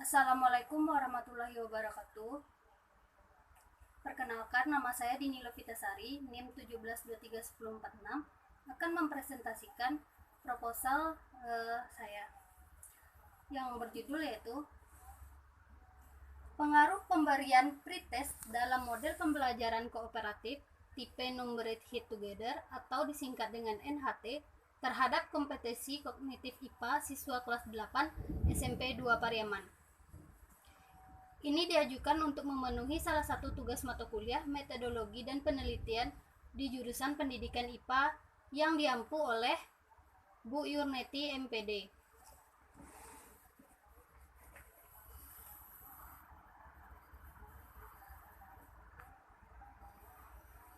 Assalamualaikum warahmatullahi wabarakatuh. Perkenalkan, nama saya Dini Lovitasari, NIM 17231046, akan mempresentasikan proposal saya yang berjudul yaitu pengaruh pemberian pretest dalam model pembelajaran kooperatif tipe Numbered Hit Together atau disingkat dengan NHT terhadap kompetensi kognitif IPA siswa kelas 8 SMP 2 Pariaman. Ini diajukan untuk memenuhi salah satu tugas mata kuliah metodologi dan penelitian di jurusan pendidikan IPA yang diampu oleh Bu Yurneti MPD.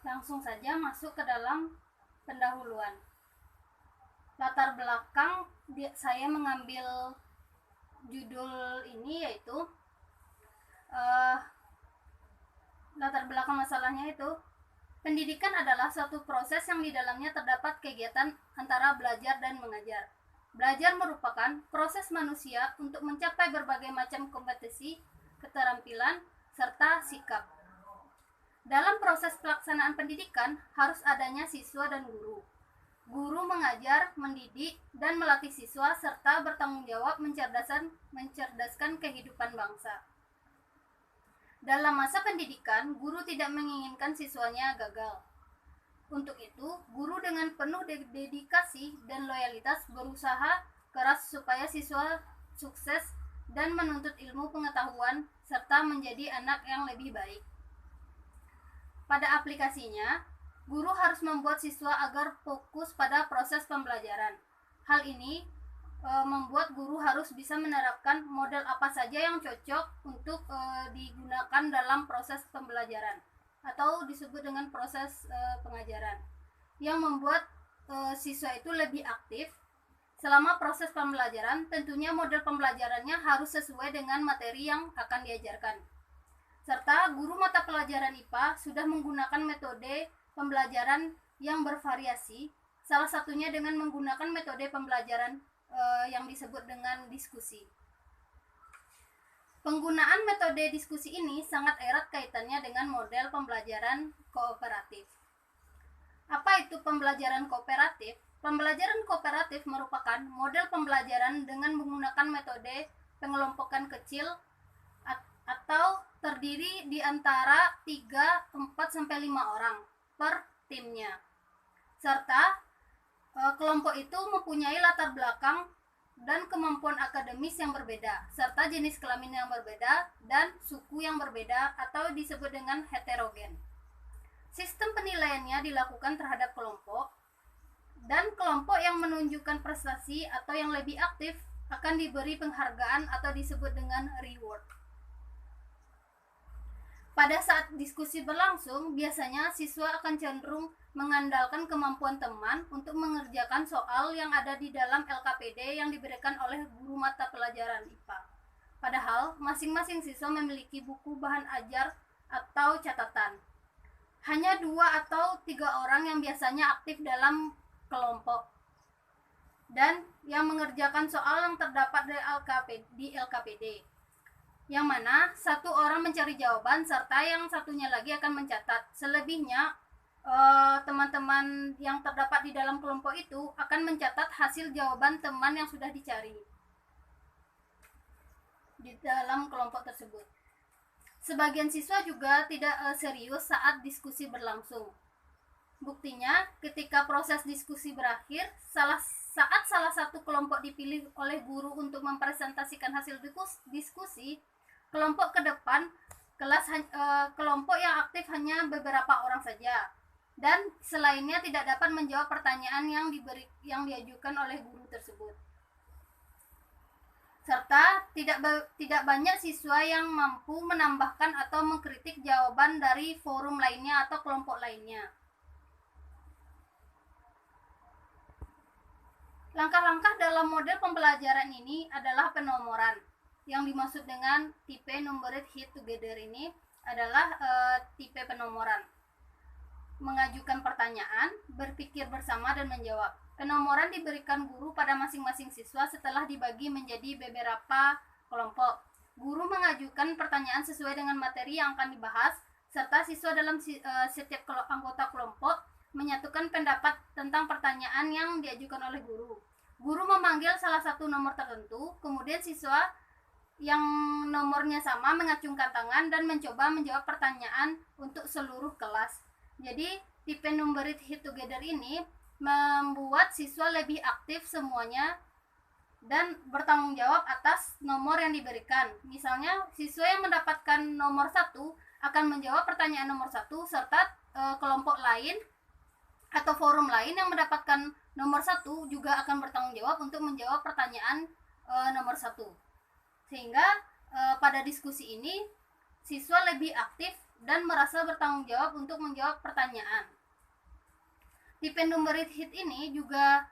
Langsung saja masuk ke dalam pendahuluan. Latar belakang saya mengambil judul ini yaitu latar belakang masalahnya itu pendidikan adalah suatu proses yang di dalamnya terdapat kegiatan antara belajar dan mengajar. Belajar merupakan proses manusia untuk mencapai berbagai macam kompetensi, keterampilan, serta sikap. Dalam proses pelaksanaan pendidikan harus adanya siswa dan guru. Guru mengajar, mendidik, dan melatih siswa serta bertanggung jawab mencerdaskan kehidupan bangsa. Dalam masa pendidikan, guru tidak menginginkan siswanya gagal. Untuk itu, guru dengan penuh dedikasi dan loyalitas berusaha keras supaya siswa sukses dan menuntut ilmu pengetahuan serta menjadi anak yang lebih baik. Pada aplikasinya, guru harus membuat siswa agar fokus pada proses pembelajaran. Hal ini membuat guru harus bisa menerapkan model apa saja yang cocok untuk digunakan dalam proses pembelajaran atau disebut dengan proses pengajaran yang membuat siswa itu lebih aktif selama proses pembelajaran. Tentunya model pembelajarannya harus sesuai dengan materi yang akan diajarkan, serta guru mata pelajaran IPA sudah menggunakan metode pembelajaran yang bervariasi, salah satunya dengan menggunakan metode pembelajaran yang disebut dengan diskusi. Penggunaan metode diskusi ini sangat erat kaitannya dengan model pembelajaran kooperatif. Apa itu pembelajaran kooperatif? Pembelajaran kooperatif merupakan model pembelajaran dengan menggunakan metode pengelompokan kecil atau terdiri di antara 3, 4, sampai 5 orang per timnya. Serta kelompok itu mempunyai latar belakang dan kemampuan akademis yang berbeda, serta jenis kelamin yang berbeda dan suku yang berbeda atau disebut dengan heterogen. Sistem penilaiannya dilakukan terhadap kelompok, dan kelompok yang menunjukkan prestasi atau yang lebih aktif akan diberi penghargaan atau disebut dengan reward. Pada saat diskusi berlangsung, biasanya siswa akan cenderung mengandalkan kemampuan teman untuk mengerjakan soal yang ada di dalam LKPD yang diberikan oleh guru mata pelajaran IPA. Padahal, masing-masing siswa memiliki buku bahan ajar atau catatan. Hanya 2 atau 3 orang yang biasanya aktif dalam kelompok dan yang mengerjakan soal yang terdapat di LKPD. Yang mana satu orang mencari jawaban serta yang satunya lagi akan mencatat. Selebihnya teman-teman yang terdapat di dalam kelompok itu akan mencatat hasil jawaban teman yang sudah dicari di dalam kelompok tersebut. Sebagian siswa juga tidak serius saat diskusi berlangsung. Buktinya, ketika proses diskusi berakhir, saat salah satu kelompok dipilih oleh guru untuk mempresentasikan hasil diskusi, kelompok ke depan kelompok yang aktif hanya beberapa orang saja, dan selainnya tidak dapat menjawab pertanyaan yang diajukan oleh guru tersebut. Serta tidak banyak siswa yang mampu menambahkan atau mengkritik jawaban dari forum lainnya atau kelompok lainnya. Langkah-langkah dalam model pembelajaran ini adalah penomoran. Yang dimaksud dengan tipe Numbered Hit Together ini adalah tipe penomoran. Mengajukan pertanyaan, berpikir bersama, dan menjawab. Penomoran diberikan guru pada masing-masing siswa setelah dibagi menjadi beberapa kelompok. Guru mengajukan pertanyaan sesuai dengan materi yang akan dibahas, serta siswa dalam setiap anggota kelompok menyatukan pendapat tentang pertanyaan yang diajukan oleh guru. Guru memanggil salah satu nomor tertentu, kemudian siswa yang nomornya sama mengacungkan tangan dan mencoba menjawab pertanyaan untuk seluruh kelas. Jadi tipe numbered hit together ini membuat siswa lebih aktif semuanya dan bertanggung jawab atas nomor yang diberikan. Misalnya siswa yang mendapatkan nomor 1 akan menjawab pertanyaan nomor 1, serta kelompok lain atau forum lain yang mendapatkan nomor 1 juga akan bertanggung jawab untuk menjawab pertanyaan nomor 1. Sehingga pada diskusi ini siswa lebih aktif dan merasa bertanggung jawab untuk menjawab pertanyaan. Tipe numbered hit ini juga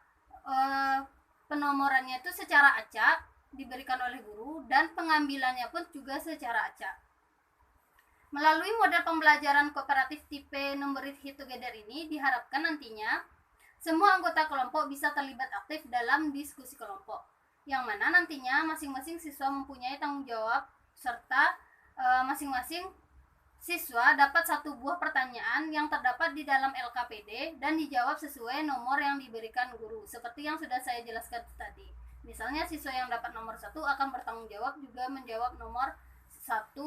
penomorannya itu secara acak diberikan oleh guru dan pengambilannya pun juga secara acak. Melalui model pembelajaran kooperatif tipe numbered hit together ini diharapkan nantinya semua anggota kelompok bisa terlibat aktif dalam diskusi kelompok, yang mana nantinya masing-masing siswa mempunyai tanggung jawab serta masing-masing siswa dapat satu buah pertanyaan yang terdapat di dalam LKPD dan dijawab sesuai nomor yang diberikan guru, seperti yang sudah saya jelaskan tadi. Misalnya siswa yang dapat nomor 1 akan bertanggung jawab juga menjawab nomor 1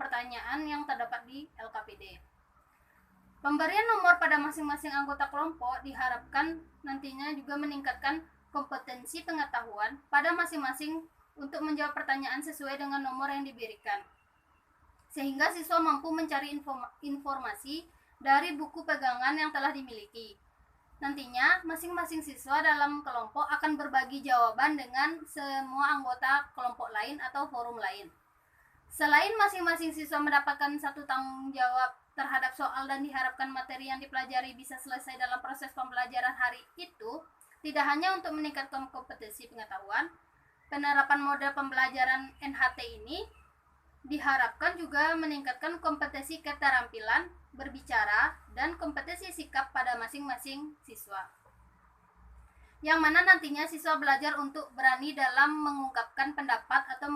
pertanyaan yang terdapat di LKPD. Pemberian nomor pada masing-masing anggota kelompok diharapkan nantinya juga meningkatkan kompetensi pengetahuan pada masing-masing untuk menjawab pertanyaan sesuai dengan nomor yang diberikan, sehingga siswa mampu mencari informasi dari buku pegangan yang telah dimiliki. Nantinya, masing-masing siswa dalam kelompok akan berbagi jawaban dengan semua anggota kelompok lain atau forum lain. Selain masing-masing siswa mendapatkan satu tanggung jawab terhadap soal dan diharapkan materi yang dipelajari bisa selesai dalam proses pembelajaran hari itu, tidak hanya untuk meningkatkan kompetensi pengetahuan, penerapan model pembelajaran NHT ini diharapkan juga meningkatkan kompetensi keterampilan berbicara dan kompetensi sikap pada masing-masing siswa, yang mana nantinya siswa belajar untuk berani dalam mengungkapkan pendapat atau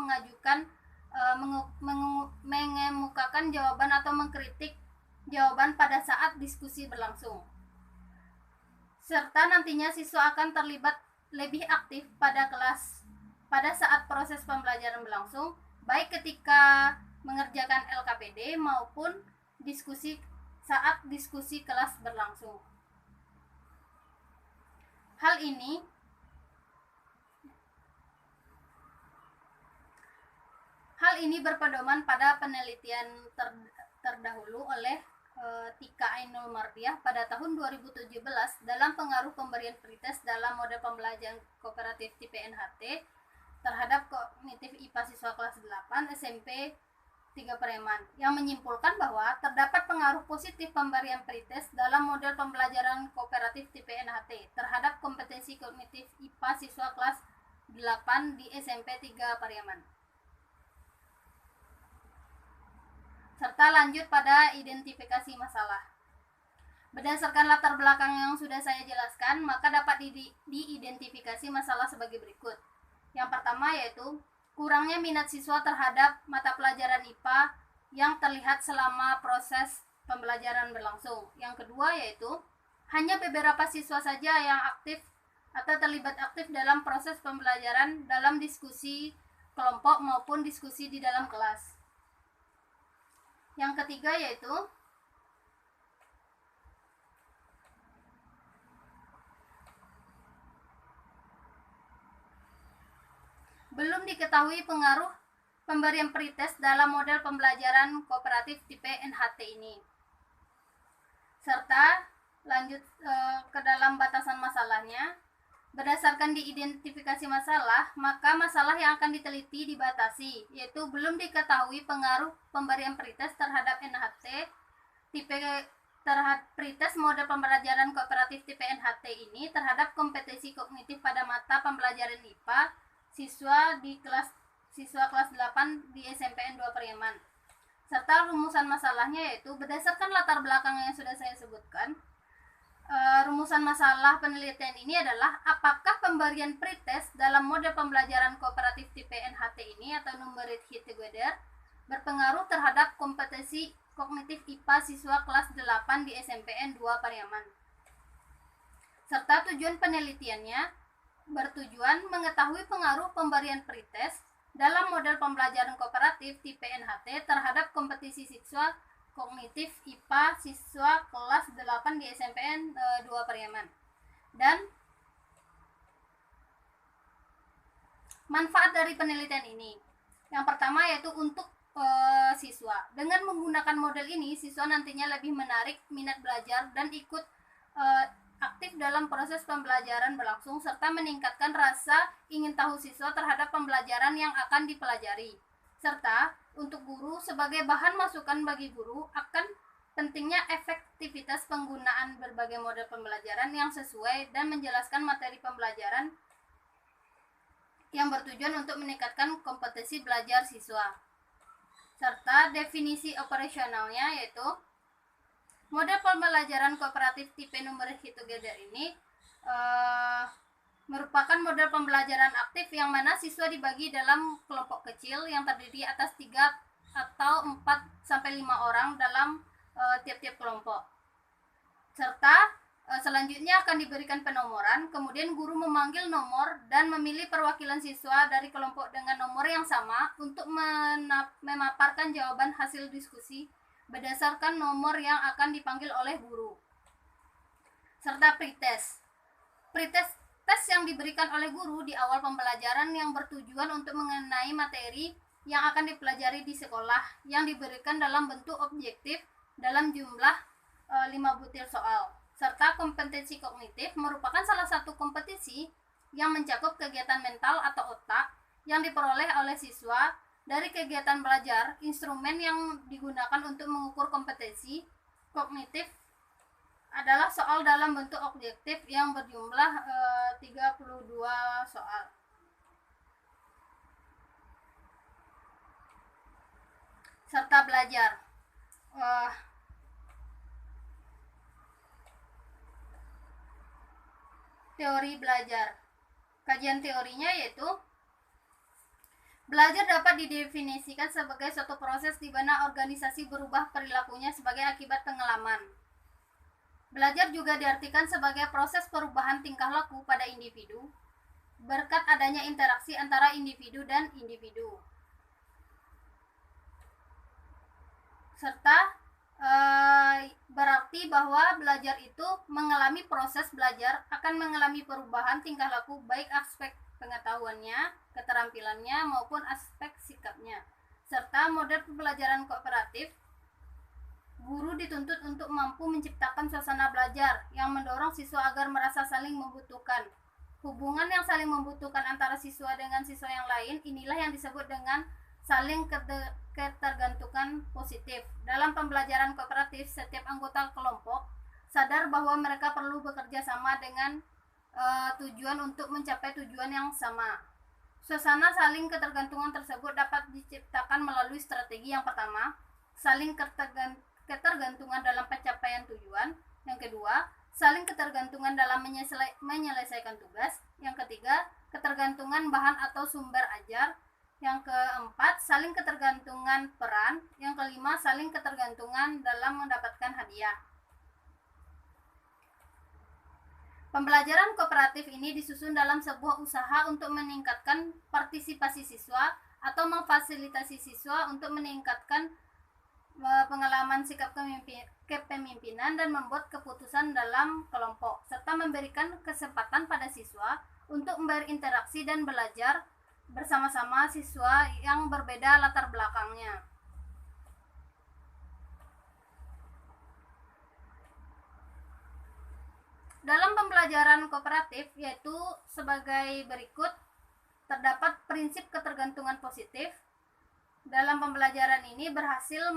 mengemukakan jawaban atau mengkritik jawaban pada saat diskusi berlangsung, serta nantinya siswa akan terlibat lebih aktif pada kelas pada saat proses pembelajaran berlangsung, baik ketika mengerjakan LKPD maupun saat diskusi kelas berlangsung. Hal ini berpedoman pada penelitian terdahulu oleh Tika Ainul Mardiah pada tahun 2017 dalam pengaruh pemberian pretest dalam model pembelajaran kooperatif tipe NHT terhadap kognitif IPA siswa kelas 8 SMP 3 Pareman, yang menyimpulkan bahwa terdapat pengaruh positif pemberian pretest dalam model pembelajaran kooperatif tipe NHT terhadap kompetensi kognitif IPA siswa kelas 8 di SMP 3 Pariaman. Serta lanjut pada identifikasi masalah. Berdasarkan latar belakang yang sudah saya jelaskan, maka dapat diidentifikasi masalah sebagai berikut. Yang pertama yaitu kurangnya minat siswa terhadap mata pelajaran IPA yang terlihat selama proses pembelajaran berlangsung. Yang kedua yaitu hanya beberapa siswa saja yang aktif atau terlibat aktif dalam proses pembelajaran dalam diskusi kelompok maupun diskusi di dalam kelas. Yang ketiga yaitu belum diketahui pengaruh pemberian pretest dalam model pembelajaran kooperatif tipe NHT ini. Serta lanjut ke dalam batasan masalahnya. Berdasarkan diidentifikasi masalah, maka masalah yang akan diteliti dibatasi, yaitu belum diketahui pengaruh pemberian pretest terhadap NHT tipe terhadap pretest model pembelajaran kooperatif tipe NHT ini terhadap kompetensi kognitif pada mata pembelajaran IPA siswa kelas 8 di SMPN 2 Pariaman. Serta rumusan masalahnya yaitu berdasarkan latar belakang yang sudah saya sebutkan, Rumusan masalah penelitian ini adalah apakah pemberian pretest dalam model pembelajaran kooperatif tipe NHT ini atau Numeric Hit Together berpengaruh terhadap kompetensi kognitif IPA siswa kelas 8 di SMPN 2 Pariaman. Serta tujuan penelitiannya bertujuan mengetahui pengaruh pemberian pretest dalam model pembelajaran kooperatif tipe NHT terhadap kompetisi siswa kognitif IPA siswa kelas 8 di SMPN 2 Pariaman. Dan manfaat dari penelitian ini, yang pertama yaitu untuk siswa. Dengan menggunakan model ini, siswa nantinya lebih menarik minat belajar dan ikut aktif dalam proses pembelajaran berlangsung serta meningkatkan rasa ingin tahu siswa terhadap pembelajaran yang akan dipelajari. Serta untuk guru sebagai bahan masukan bagi guru akan pentingnya efektivitas penggunaan berbagai model pembelajaran yang sesuai dan menjelaskan materi pembelajaran yang bertujuan untuk meningkatkan kompetensi belajar siswa. Serta definisi operasionalnya yaitu model pembelajaran kooperatif tipe Numeric Hit Together ini merupakan model pembelajaran aktif yang mana siswa dibagi dalam kelompok kecil yang terdiri atas 3 atau 4 sampai 5 orang dalam tiap-tiap kelompok. Serta selanjutnya akan diberikan penomoran, kemudian guru memanggil nomor dan memilih perwakilan siswa dari kelompok dengan nomor yang sama untuk memaparkan jawaban hasil diskusi berdasarkan nomor yang akan dipanggil oleh guru. Serta pretest. Pretest yang diberikan oleh guru di awal pembelajaran yang bertujuan untuk mengenai materi yang akan dipelajari di sekolah yang diberikan dalam bentuk objektif dalam jumlah 5 butir soal. Serta kompetensi kognitif merupakan salah satu kompetisi yang mencakup kegiatan mental atau otak yang diperoleh oleh siswa dari kegiatan belajar. Instrumen yang digunakan untuk mengukur kompetensi kognitif adalah soal dalam bentuk objektif yang berjumlah 32 soal. Serta belajar. Teori belajar. Kajian teorinya yaitu belajar dapat didefinisikan sebagai suatu proses di mana organisasi berubah perilakunya sebagai akibat pengalaman. Belajar juga diartikan sebagai proses perubahan tingkah laku pada individu berkat adanya interaksi antara individu dan individu. Serta berarti bahwa belajar itu mengalami proses belajar akan mengalami perubahan tingkah laku baik aspek pengetahuannya, keterampilannya maupun aspek sikapnya. Serta model pembelajaran kooperatif, guru dituntut untuk mampu menciptakan suasana belajar yang mendorong siswa agar merasa saling membutuhkan. Hubungan yang saling membutuhkan antara siswa dengan siswa yang lain inilah yang disebut dengan saling ketergantungan positif. Dalam pembelajaran kooperatif, setiap anggota kelompok sadar bahwa mereka perlu bekerja sama dengan tujuan untuk mencapai tujuan yang sama. Suasana saling ketergantungan tersebut dapat diciptakan melalui strategi yang pertama, saling ketergantungan dalam pencapaian tujuan. Yang kedua, saling ketergantungan dalam menyelesaikan tugas. Yang ketiga, ketergantungan bahan atau sumber ajar. Yang keempat, saling ketergantungan peran. Yang kelima, saling ketergantungan dalam mendapatkan hadiah. Pembelajaran kooperatif ini disusun dalam sebuah usaha untuk meningkatkan partisipasi siswa atau memfasilitasi siswa untuk meningkatkan pengalaman sikap kepemimpinan dan membuat keputusan dalam kelompok, serta memberikan kesempatan pada siswa untuk berinteraksi dan belajar bersama-sama siswa yang berbeda latar belakangnya. Dalam pembelajaran kooperatif yaitu sebagai berikut, terdapat prinsip ketergantungan positif. Dalam pembelajaran ini berhasil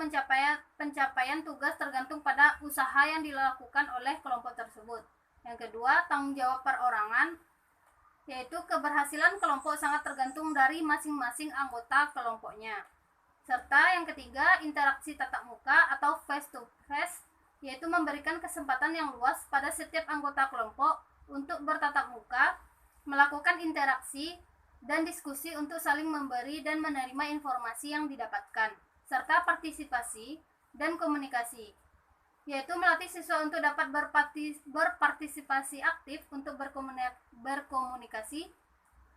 pencapaian tugas tergantung pada usaha yang dilakukan oleh kelompok tersebut. Yang kedua, tanggung jawab perorangan, yaitu keberhasilan kelompok sangat tergantung dari masing-masing anggota kelompoknya. Serta yang ketiga, interaksi tatap muka atau face to face, yaitu memberikan kesempatan yang luas pada setiap anggota kelompok untuk bertatap muka, melakukan interaksi dan diskusi untuk saling memberi dan menerima informasi yang didapatkan, serta partisipasi dan komunikasi, yaitu melatih siswa untuk dapat berpartisipasi aktif untuk berkomunikasi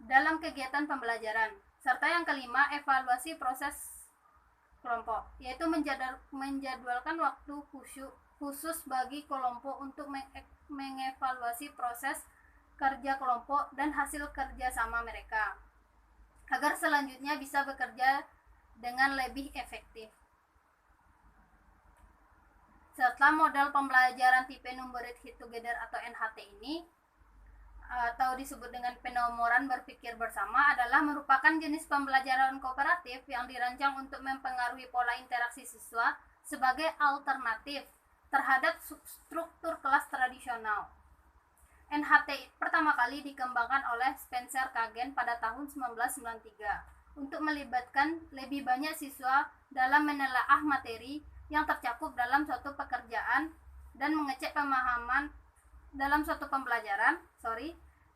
dalam kegiatan pembelajaran. Serta yang kelima, evaluasi proses kelompok, yaitu menjadwalkan waktu khusus bagi kelompok untuk mengevaluasi proses kerja kelompok dan hasil kerjasama mereka, agar selanjutnya bisa bekerja dengan lebih efektif. Setelah model pembelajaran tipe Numeric Hit Together atau NHT ini, atau disebut dengan penomoran berpikir bersama, adalah merupakan jenis pembelajaran kooperatif yang dirancang untuk mempengaruhi pola interaksi siswa sebagai alternatif terhadap struktur kelas tradisional. NHT pertama kali dikembangkan oleh Spencer Kagan pada tahun 1993 untuk melibatkan lebih banyak siswa dalam menelaah materi yang tercakup dalam suatu pekerjaan dan mengecek pemahaman dalam suatu pembelajaran,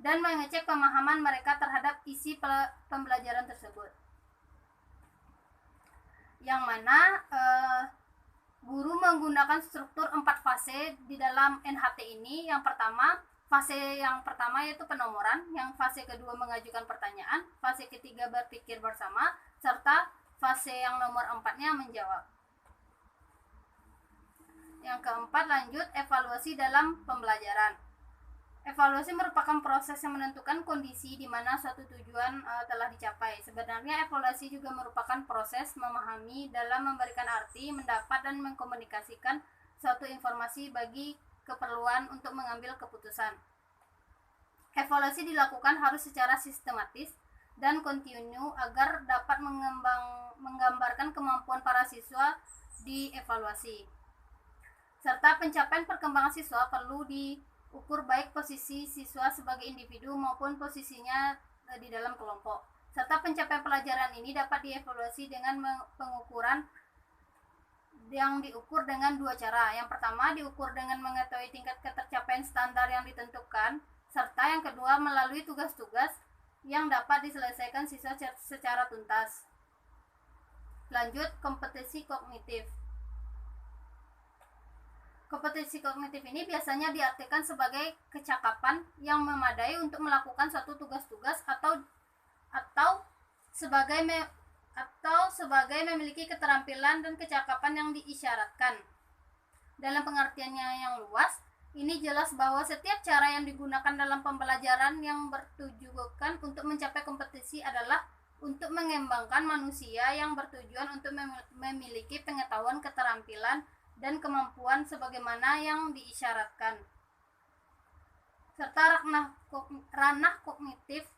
dan mengecek pemahaman mereka terhadap isi pembelajaran tersebut. Yang mana guru menggunakan struktur 4 fase di dalam NHT ini. Fase yang pertama yaitu penomoran, yang fase kedua mengajukan pertanyaan, fase ketiga berpikir bersama, serta fase yang nomor 4-nya menjawab. Yang keempat, lanjut evaluasi dalam pembelajaran. Evaluasi merupakan proses yang menentukan kondisi di mana suatu tujuan telah dicapai. Sebenarnya evaluasi juga merupakan proses memahami dalam memberikan arti, mendapat dan mengkomunikasikan suatu informasi bagi keperluan untuk mengambil keputusan. Evaluasi dilakukan harus secara sistematis dan kontinu agar dapat menggambarkan kemampuan para siswa di evaluasi. Serta pencapaian perkembangan siswa perlu diukur baik posisi siswa sebagai individu maupun posisinya di dalam kelompok. Serta pencapaian pelajaran ini dapat dievaluasi dengan pengukuran yang diukur dengan 2 cara. Yang pertama, diukur dengan mengetahui tingkat ketercapaian standar yang ditentukan, serta yang kedua melalui tugas-tugas yang dapat diselesaikan siswa secara tuntas. Lanjut, kompetensi kognitif. Kompetensi kognitif ini biasanya diartikan sebagai kecakapan yang memadai untuk melakukan suatu tugas-tugas atau sebagai memiliki keterampilan dan kecakapan yang diisyaratkan. Dalam pengertiannya yang luas, ini jelas bahwa setiap cara yang digunakan dalam pembelajaran yang bertujuan untuk mencapai kompetensi adalah untuk mengembangkan manusia yang bertujuan untuk memiliki pengetahuan, keterampilan, dan kemampuan sebagaimana yang diisyaratkan. Serta ranah kognitif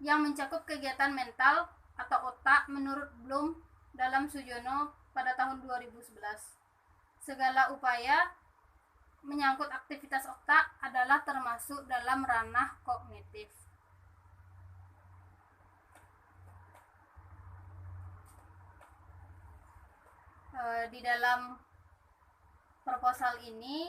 yang mencakup kegiatan mental atau otak menurut Bloom dalam Sujono pada tahun 2011. Segala upaya menyangkut aktivitas otak adalah termasuk dalam ranah kognitif. Di dalam proposal ini,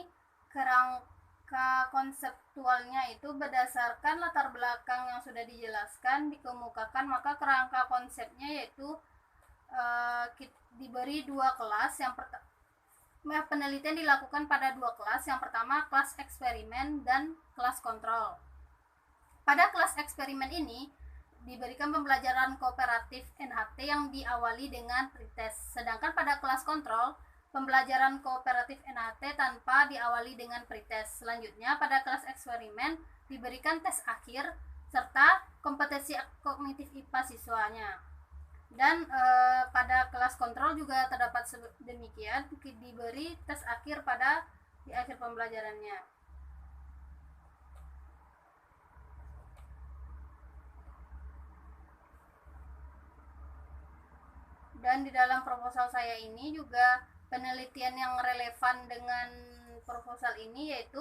kerangka konseptualnya itu berdasarkan latar belakang yang sudah dijelaskan, dikemukakan, maka kerangka konsepnya yaitu diberi 2 kelas. Penelitian dilakukan pada 2 kelas. Yang pertama, kelas eksperimen dan kelas kontrol. Pada kelas eksperimen ini diberikan pembelajaran kooperatif NHT yang diawali dengan pretest. Sedangkan pada kelas kontrol, pembelajaran kooperatif NHT tanpa diawali dengan pretest. Selanjutnya, pada kelas eksperimen diberikan tes akhir serta kompetensi kognitif IPA siswanya. Dan pada kelas kontrol juga terdapat demikian, diberi tes akhir di akhir pembelajarannya. Dan di dalam proposal saya ini juga penelitian yang relevan dengan proposal ini yaitu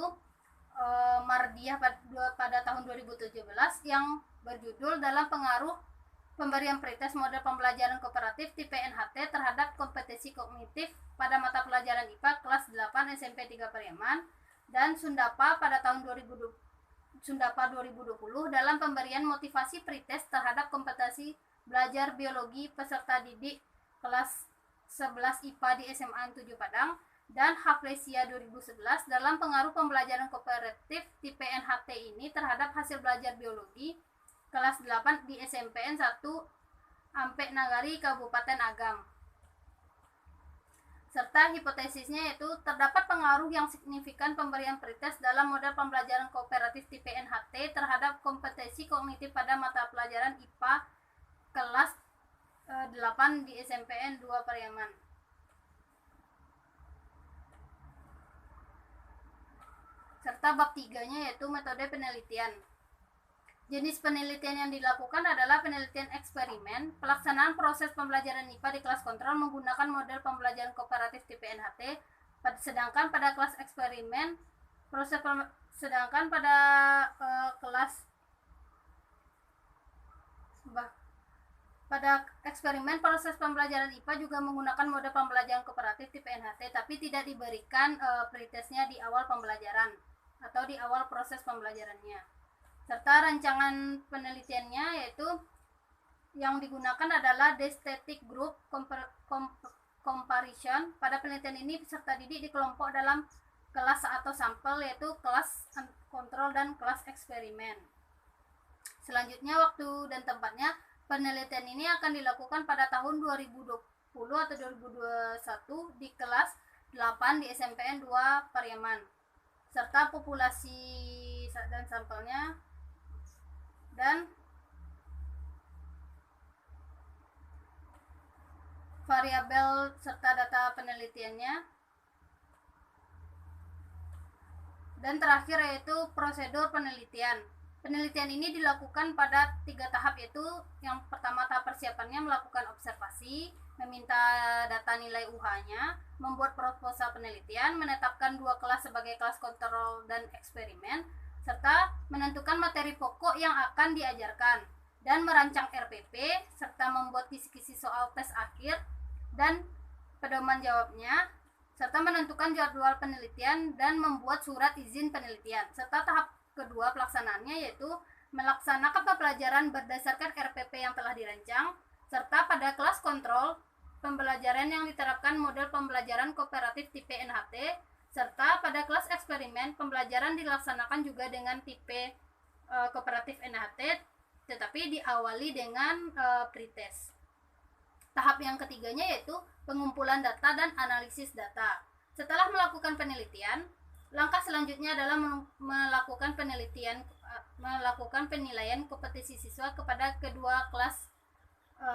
Mardiah pada tahun 2017 yang berjudul dalam pengaruh pemberian pretest model pembelajaran kooperatif tipe NHT terhadap kompetensi kognitif pada mata pelajaran IPA kelas 8 SMP 3 Pariaman dan Sundapa pada tahun 2020 dalam pemberian motivasi pretest terhadap kompetensi belajar biologi peserta didik kelas 11 IPA di SMA 7 Padang dan Haflesia 2011 dalam pengaruh pembelajaran kooperatif tipe NHT ini terhadap hasil belajar biologi kelas 8 di SMPN 1 Ampek Nagari Kabupaten Agam. Serta hipotesisnya yaitu terdapat pengaruh yang signifikan pemberian pretest dalam model pembelajaran kooperatif tipe NHT terhadap kompetensi kognitif pada mata pelajaran IPA kelas 8 di SMPN 2 Pariaman. Serta bab 3-nya yaitu metode penelitian. Jenis penelitian yang dilakukan adalah penelitian eksperimen, pelaksanaan proses pembelajaran IPA di kelas kontrol menggunakan model pembelajaran kooperatif tipe NHT, sedangkan pada kelas eksperimen pada eksperimen proses pembelajaran IPA juga menggunakan model pembelajaran kooperatif tipe NHT, tapi tidak diberikan pretestnya di awal pembelajaran atau di awal proses pembelajarannya. Serta rancangan penelitiannya yaitu yang digunakan adalah Destatic Group Comparison. Pada penelitian ini peserta didik dikelompok dalam kelas atau sampel yaitu kelas kontrol dan kelas eksperimen. Selanjutnya waktu dan tempatnya penelitian ini akan dilakukan pada tahun 2020 atau 2021 di kelas 8 di SMPN 2 Pariaman. Serta populasi dan sampelnya dan variabel serta data penelitiannya. Dan terakhir yaitu prosedur penelitian. Penelitian ini dilakukan pada 3 tahap, yaitu yang pertama tahap persiapannya melakukan observasi, meminta data nilai UH-nya, membuat proposal penelitian, menetapkan 2 kelas sebagai kelas kontrol dan eksperimen, serta menentukan materi pokok yang akan diajarkan, dan merancang RPP, serta membuat kisi-kisi soal tes akhir dan pedoman jawabnya, serta menentukan jadwal penelitian dan membuat surat izin penelitian. Serta tahap kedua pelaksanaannya yaitu melaksanakan pembelajaran berdasarkan RPP yang telah dirancang, serta pada kelas kontrol pembelajaran yang diterapkan model pembelajaran kooperatif tipe NHT, serta pada kelas eksperimen pembelajaran dilaksanakan juga dengan tipe kooperatif NHT tetapi diawali dengan pretest. Tahap yang ketiganya yaitu pengumpulan data dan analisis data. Setelah melakukan penelitian, langkah selanjutnya adalah melakukan penilaian kompetensi siswa kepada kedua kelas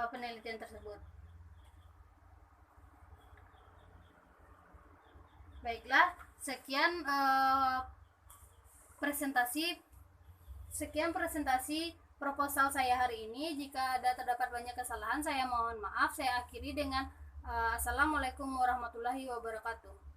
penelitian tersebut. Baiklah, sekian presentasi proposal saya hari ini. Jika terdapat banyak kesalahan, saya mohon maaf. Saya akhiri dengan Assalamualaikum warahmatullahi wabarakatuh.